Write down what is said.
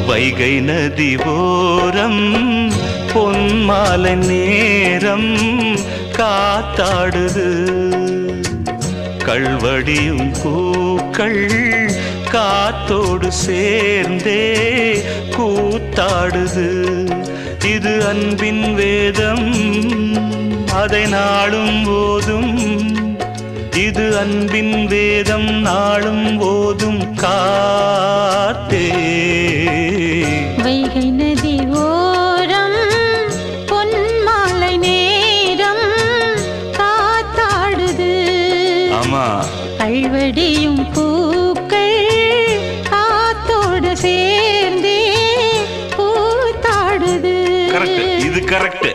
வைகை நதி ஓரம் பொன்மாலை நேரம் காத்தாடுது கள்வடியும் பூக்கள் காத்தோடு சேர்ந்தே கூத்தாடுது இது அன்பின் வேதம் அதை நாளும் போதும் இது அன்பின் வேதம் நாளும் போதும் காத்தே வைகை நதி ஓரம் பொன்மாலை நேரம் காத்தாடுது ஆமா கள்வடியும் பூக்கள் காத்தோடு சேர்ந்தே கூத்தாடுது கரெக்ட் இது கரெக்ட்